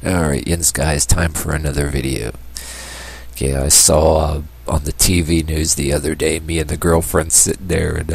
Alright, Yins guys, time for another video. Okay, I saw on the TV news the other day, me and the girlfriend sitting there, and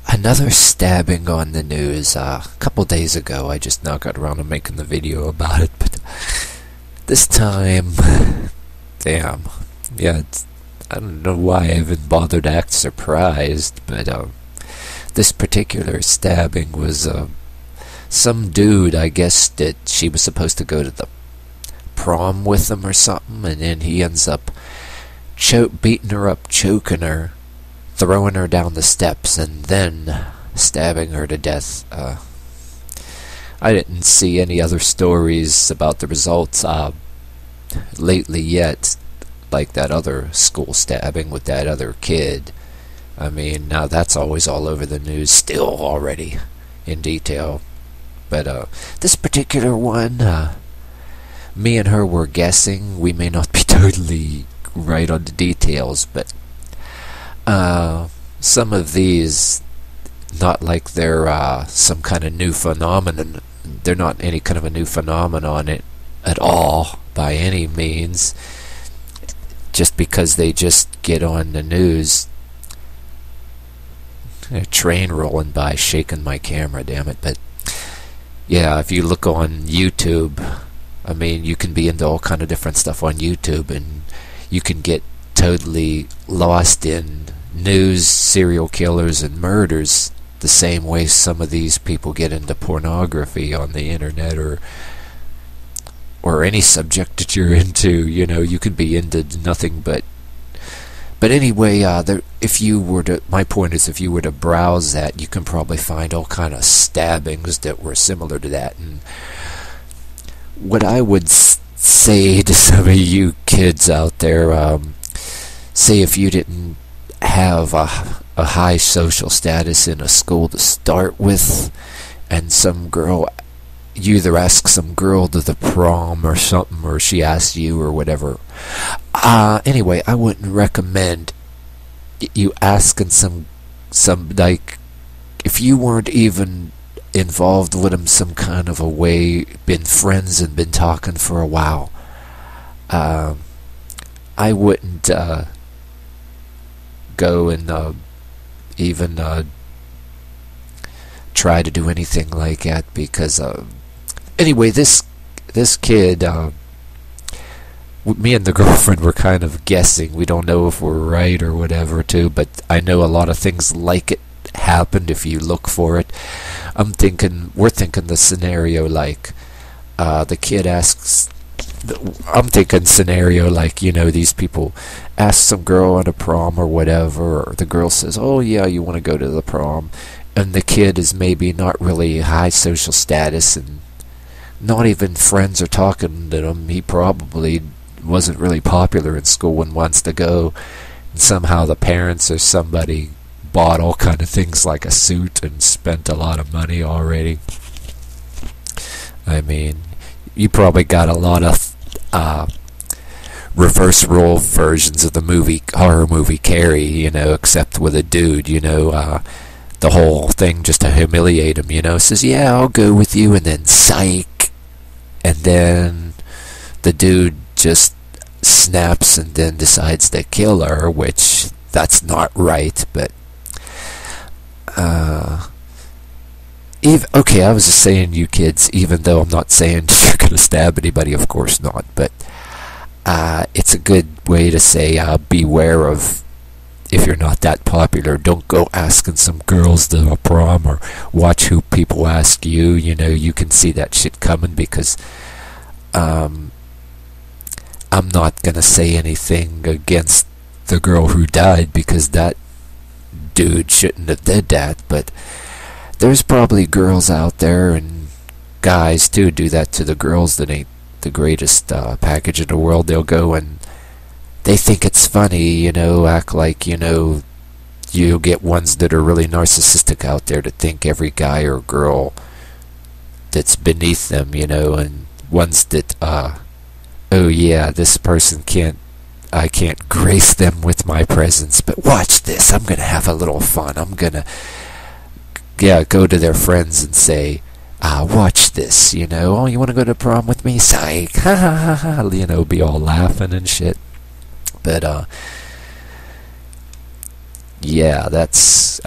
another stabbing on the news a couple days ago. I just now got around to making the video about it, but this time, damn, yeah, I don't know why I even bothered to act surprised, but this particular stabbing was some dude, I guess, that she was supposed to go to the prom with him or something, and then he ends up beating her up, choking her, throwing her down the steps, and then stabbing her to death. I didn't see any other stories about the results lately yet, like that other school stabbing with that other kid. I mean, now that's always all over the news still already in detail. But this particular one, me and her were guessing. We may not be totally right on the details, but some of these, not like they're some kind of new phenomenon. They're not any kind of a new phenomenon at all by any means. Just because they just get on the news. A train rolling by, shaking my camera, damn it. But yeah, if you look on YouTube, I mean, you can be into all kind of different stuff on YouTube, and you can get totally lost in news, serial killers, and murders the same way some of these people get into pornography on the internet, or any subject that you're into. You know, you could be into nothing but anyway, if you were to, my point is, if you were to browse that, you can probably find all kind of stabbings that were similar to that. And what I would say to some of you kids out there, say if you didn't have a high social status in a school to start with, and some girl, you either ask some girl to the prom or something, or she asks you or whatever. Anyway, I wouldn't recommend you asking some like, if you weren't even involved with them some kind of a way, been friends and been talking for a while, I wouldn't go and even try to do anything like that, because anyway, this kid, me and the girlfriend were kind of guessing. We don't know if we're right or whatever too, but I know a lot of things like it happened if you look for it. We're thinking the scenario like, the kid asks, I'm thinking scenario like, you know, these people ask some girl at a prom or whatever, or the girl says, oh yeah, you want to go to the prom, and the kid is maybe not really high social status and not even friends are talking to him. He probably wasn't really popular in school and wants to go, and somehow the parents or somebody bought all kind of things like a suit and spent a lot of money already. I mean, you probably got a lot of reverse role versions of the horror movie Carrie, you know, except with a dude, you know, the whole thing just to humiliate him, you know, says, yeah, I'll go with you, and then psych, and then the dude just snaps and then decides to kill her, which that's not right. But okay, I was just saying, you kids, even though I'm not saying you're gonna stab anybody, of course not, but it's a good way to say, beware of, if you're not that popular, don't go asking some girls to a prom, or watch who people ask you. You know, you can see that shit coming, because I'm not gonna say anything against the girl who died, because that dude shouldn't have did that, but there's probably girls out there, and guys too, do that to the girls that ain't the greatest package in the world. They'll go and they think it's funny, you know, act like, you know, you'll get ones that are really narcissistic out there to think every guy or girl that's beneath them, you know, and ones that, oh yeah, this person I can't grace them with my presence, but watch this, I'm gonna have a little fun, I'm gonna, yeah, go to their friends and say, watch this, you know, oh, you want to go to prom with me? Psych, ha ha ha ha, you know, be all laughing and shit. But, yeah, that's,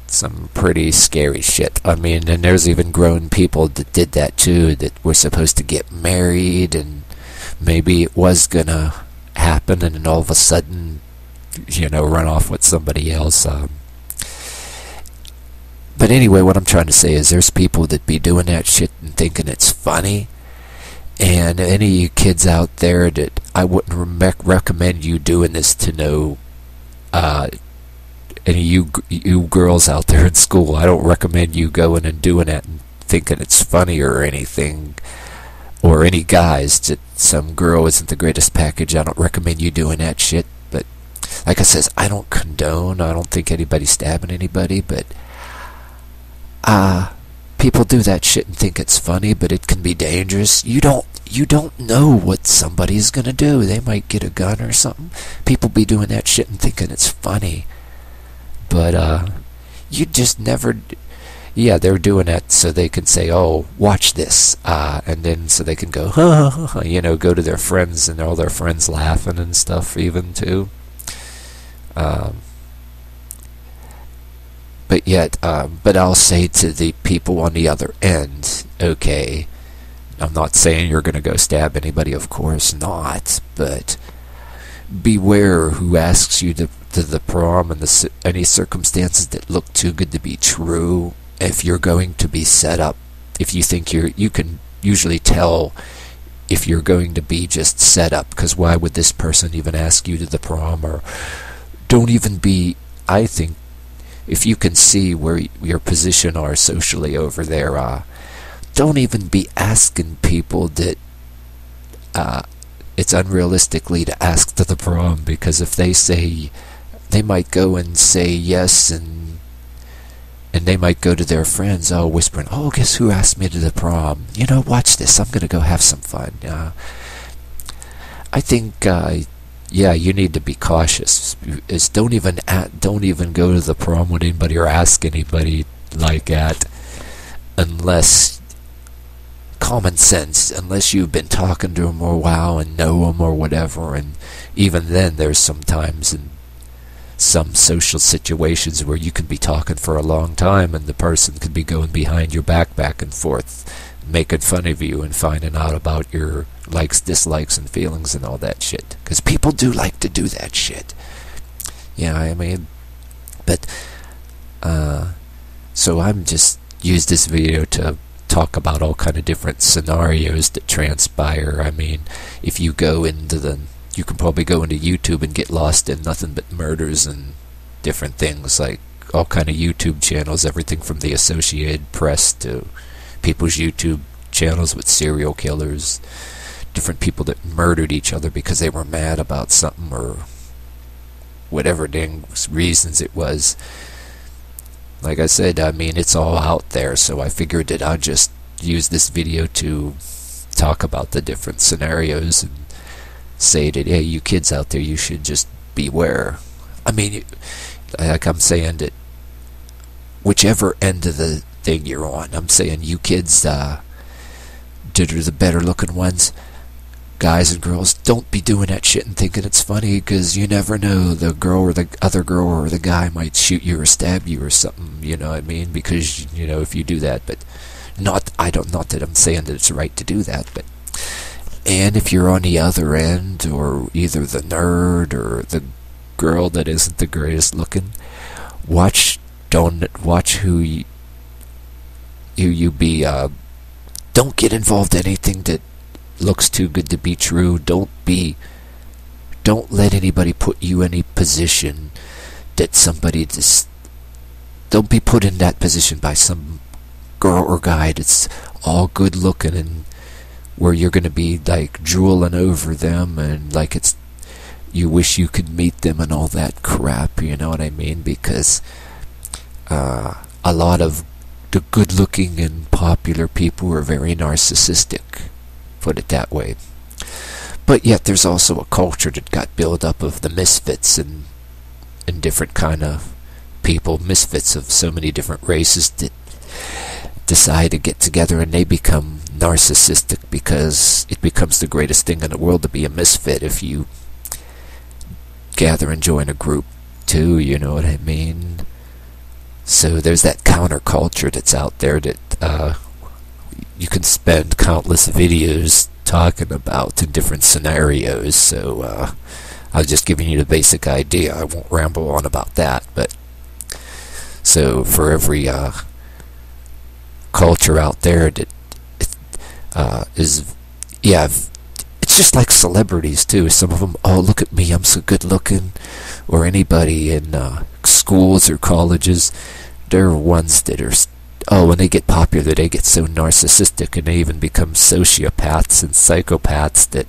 some pretty scary shit. I mean, and there's even grown people that did that too, that were supposed to get married, and maybe it was gonna happen, and then all of a sudden, you know, run off with somebody else. But anyway, what I'm trying to say is there's people that be doing that shit and thinking it's funny. And any of you kids out there, that I wouldn't recommend you doing this to no, any of you girls out there in school, I don't recommend you going and doing that and thinking it's funny or anything. Or any guys, that some girl isn't the greatest package, I don't recommend you doing that shit. But like I says, I don't condone, I don't think anybody's stabbing anybody, but people do that shit and think it's funny, but it can be dangerous. You don't know what somebody's gonna do. They might get a gun or something. People be doing that shit and thinking it's funny, but you just never. Yeah, they're doing that so they can say, oh, watch this, and then so they can go, ha, ha, ha, you know, go to their friends, and all their friends laughing and stuff even too. But yet, but I'll say to the people on the other end, okay, I'm not saying you're going to go stab anybody, of course not, but beware who asks you to the prom and any circumstances that look too good to be true. If you're going to be set up, if you think you can usually tell if you're going to be just set up, because why would this person even ask you to the prom? Or don't even be, I think, if you can see where your position are socially over there, don't even be asking people that it's unrealistically to ask to the prom, because if they say, they might go and say yes, and they might go to their friends, whispering, oh, guess who asked me to the prom? You know, watch this, I'm gonna go have some fun. I think, yeah, you need to be cautious. Don't even go to the prom with anybody or ask anybody like that, unless common sense, unless you've been talking to them for a while and know them or whatever. And even then, there's sometimes in some social situations where you can be talking for a long time and the person could be going behind your back and forth, making fun of you and finding out about your likes, dislikes, and feelings and all that shit. Because people do like to do that shit. Yeah, I mean, but, so I'm just used this video to talk about all kind of different scenarios that transpire. I mean, if you go into you can probably go into YouTube and get lost in nothing but murders and different things, like all kind of YouTube channels, everything from the Associated Press to people's YouTube channels with serial killers, different people that murdered each other because they were mad about something or whatever dang reasons it was. Like I said, I mean, it's all out there, so I figured that I'd just use this video to talk about the different scenarios and say that, hey, you kids out there, you should just beware. I mean, like I'm saying that whichever end of the thing you're on, I'm saying you kids that are the better looking ones, guys and girls, don't be doing that shit and thinking it's funny, because you never know, the girl or the other girl or the guy might shoot you or stab you or something, you know what I mean? Because, you know, if you do that, but not that I'm saying that it's right to do that, but and if you're on the other end, or either the nerd or the girl that isn't the greatest looking, watch who you be. Don't get involved in anything that looks too good to be true. Don't let anybody put you in a position that somebody just. Don't be put in that position by some girl or guy that's all good looking and where you're going to be like drooling over them and like you wish you could meet them and all that crap, you know what I mean? Because a lot of the good looking and popular people are very narcissistic, put it that way. But yet there's also a culture that got built up of the misfits and different kind of people, misfits of so many different races that decide to get together and they become narcissistic because it becomes the greatest thing in the world to be a misfit if you gather and join a group too, you know what I mean? So there's that counterculture that's out there that you can spend countless videos talking about in different scenarios. So I was just giving you the basic idea. I won't ramble on about that. But so for every culture out there that is, yeah, it's just like celebrities too. Some of them, oh, look at me, I'm so good looking. Or anybody in schools or colleges, there are ones that are, oh, when they get popular, they get so narcissistic and they even become sociopaths and psychopaths that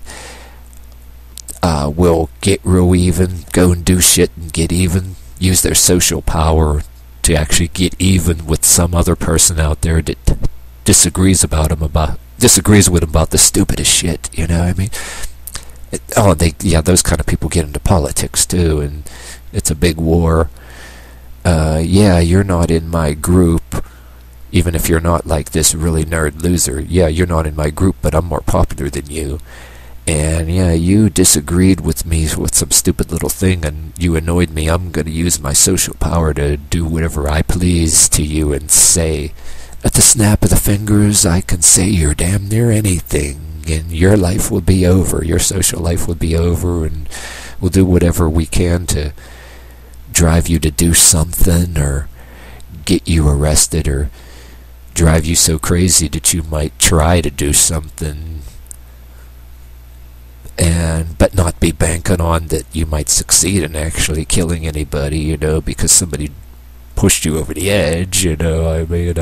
will get real even, go and do shit and get even, use their social power to actually get even with some other person out there that disagrees with them about the stupidest shit, you know what I mean? Those kind of people get into politics too, and it's a big war. Yeah, you're not in my group, even if you're not like this really nerd loser. Yeah, you're not in my group, but I'm more popular than you. And yeah, you disagreed with me with some stupid little thing and you annoyed me. I'm going to use my social power to do whatever I please to you and say, at the snap of the fingers, I can say you're damn near anything, and your life will be over, your social life will be over, and we'll do whatever we can to drive you to do something, or get you arrested, or drive you so crazy that you might try to do something, but not be banking on that you might succeed in actually killing anybody, you know, because somebody pushed you over the edge, you know. I mean,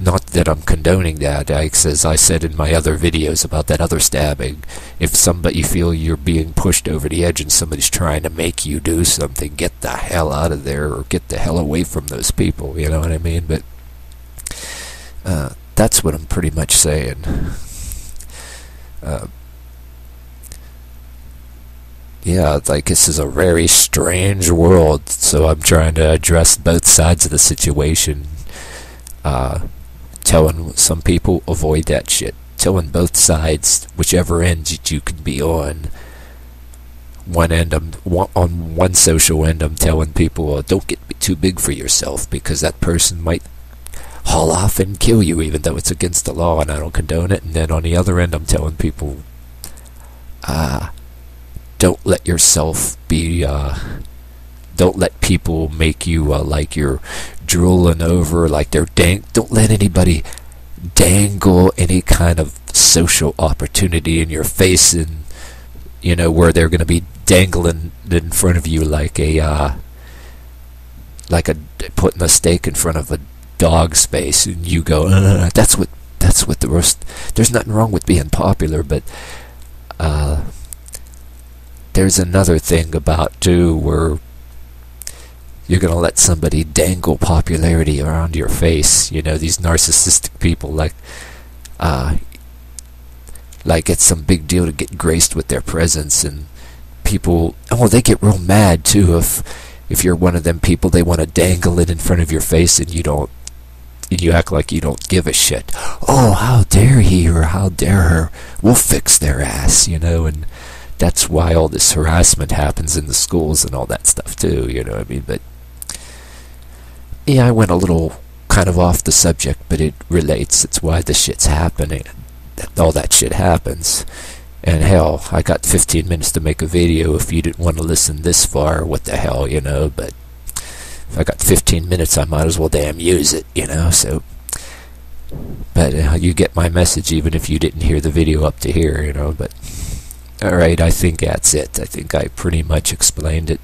not that I'm condoning that. As I said in my other videos about that other stabbing, if you feel you're being pushed over the edge and somebody's trying to make you do something, get the hell out of there, or get the hell away from those people, you know what I mean? But that's what I'm pretty much saying. Yeah, like, this is a very strange world, so I'm trying to address both sides of the situation. Telling some people, avoid that shit. Telling both sides, whichever end you can be on. On one social end, I'm telling people, don't get too big for yourself, because that person might haul off and kill you, even though it's against the law, and I don't condone it. And then on the other end, I'm telling people, don't let yourself be, don't let people make you like you're drooling over, like they're don't let anybody dangle any kind of social opportunity in your face, and, you know, where they're going to be dangling in front of you like putting a steak in front of a dog's face, and you go, that's what the worst. There's nothing wrong with being popular, but there's another thing about too, where you're going to let somebody dangle popularity around your face. You know, these narcissistic people, like it's some big deal to get graced with their presence, and people, they get real mad too if you're one of them people. They want to dangle it in front of your face, and you act like you don't give a shit. Oh, how dare he, or how dare her? We'll fix their ass, you know. And that's why all this harassment happens in the schools and all that stuff too, you know what I mean? But yeah, I went a little kind of off the subject, but it relates. It's why this shit's happening. All that shit happens. And hell, I got 15 minutes to make a video. If you didn't want to listen this far, what the hell, you know? But if I got 15 minutes, I might as well damn use it, you know? So, but you get my message even if you didn't hear the video up to here, you know? But alright, I think that's it. I think I pretty much explained it.